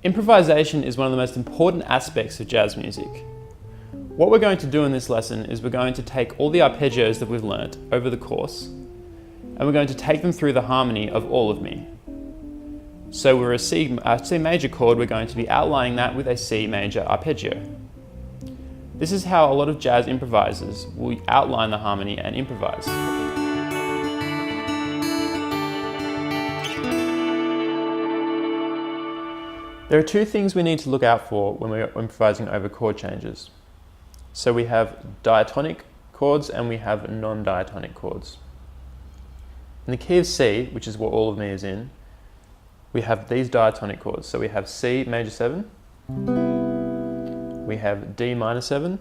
Improvisation is one of the most important aspects of jazz music. What we're going to do in this lesson is we're going to take all the arpeggios that we've learnt over the course and we're going to take them through the harmony of all of me. So we're a C major chord, we're going to be outlining that with a C major arpeggio. This is how a lot of jazz improvisers will outline the harmony and improvise. There are two things we need to look out for when we're improvising over chord changes. So we have diatonic chords and we have non-diatonic chords. In the key of C, which is what all of me is in, we have these diatonic chords. So we have C major 7, we have D minor 7,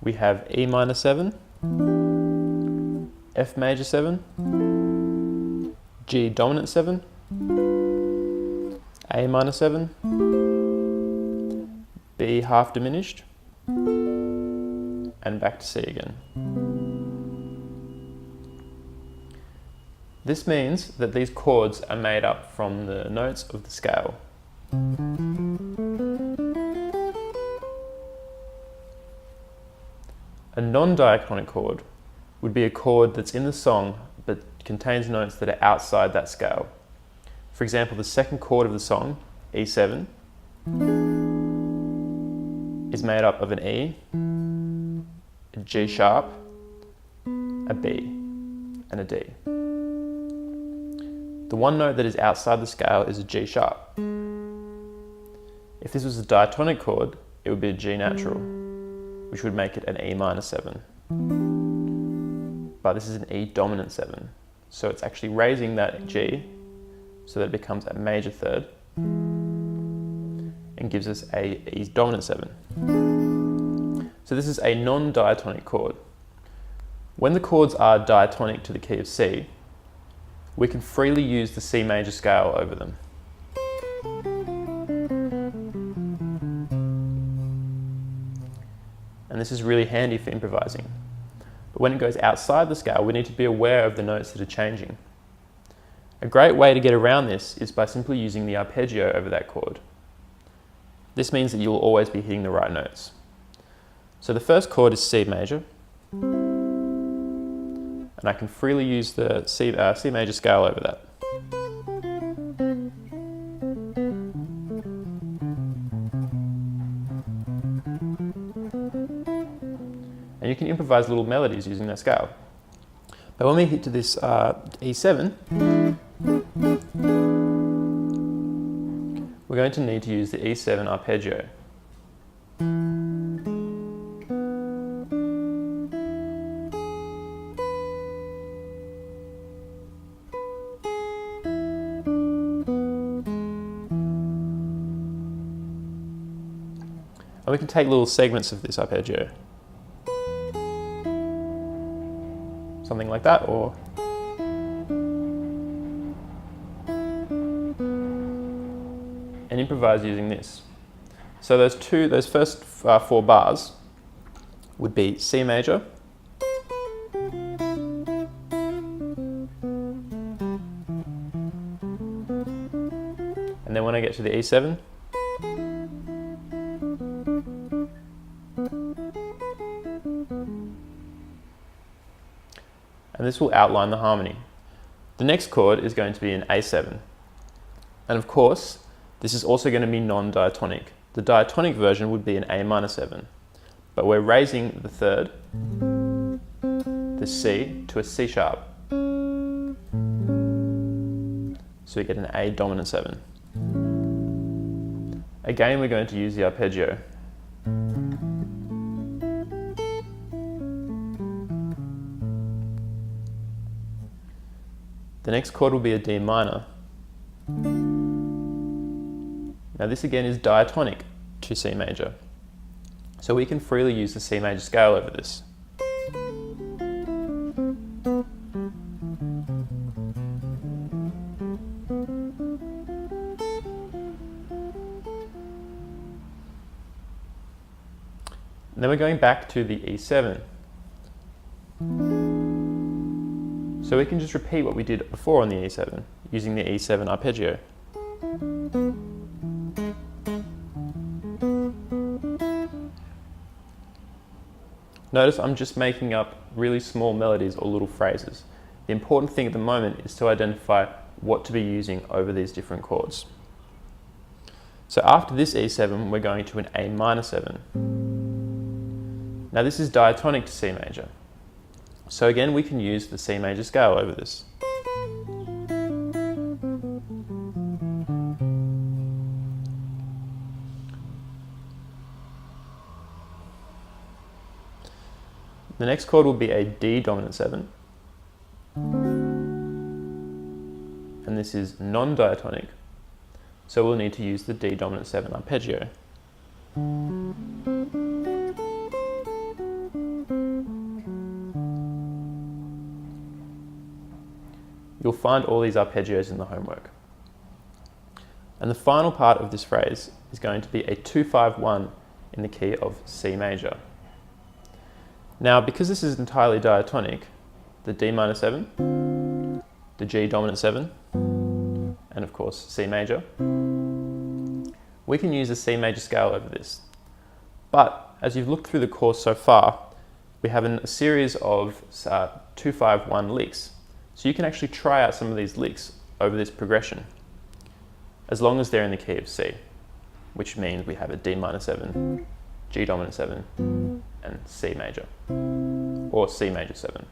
we have E minor 7, F major 7, G dominant 7, A minor 7, B half diminished, and back to C again. This means that these chords are made up from the notes of the scale. A non-diachronic chord would be a chord that's in the song but contains notes that are outside that scale. For example, the second chord of the song, E7, is made up of an E, a G sharp, a B, and a D. The one note that is outside the scale is a G sharp. If this was a diatonic chord, it would be a G natural, which would make it an E minor 7. But this is an E dominant 7, so it's actually raising that G so that it becomes a major third and gives us a E dominant 7. So this is a non-diatonic chord. When the chords are diatonic to the key of C, we can freely use the C major scale over them. And this is really handy for improvising. But when it goes outside the scale, we need to be aware of the notes that are changing. A great way to get around this is by simply using the arpeggio over that chord. This means that you'll always be hitting the right notes. So the first chord is C major, and I can freely use the C major scale over that. And you can improvise little melodies using that scale. But when we hit to this E7, we're going to need to use the E7 arpeggio. And we can take little segments of this arpeggio. Something like that, or and improvise using this. So those first 4 bars would be C major, and then when I get to the E7, and this will outline the harmony. The next chord is going to be an A7. And of course, this is also going to be non-diatonic. The diatonic version would be an A minor 7. But we're raising the third, the C, to a C sharp. So we get an A dominant 7. Again, we're going to use the arpeggio. The next chord will be a D minor. Now this again is diatonic to C major. So we can freely use the C major scale over this. And then we're going back to the E7. So we can just repeat what we did before on the E7, using the E7 arpeggio. Notice I'm just making up really small melodies or little phrases. The important thing at the moment is to identify what to be using over these different chords. So after this E7, we're going to an A minor 7. Now this is diatonic to C major. So again, we can use the C major scale over this. The next chord will be a D dominant 7. And this is non-diatonic, so we'll need to use the D dominant 7 arpeggio. You'll find all these arpeggios in the homework. And the final part of this phrase is going to be a 2-5-1 in the key of C major. Now, because this is entirely diatonic, the D minor 7, the G dominant 7, and of course C major, we can use the C major scale over this. But as you've looked through the course so far, we have a series of 2-5-1 licks. So you can actually try out some of these licks over this progression, as long as they're in the key of C, which means we have a D minor 7, G dominant 7, and C major, or C major 7.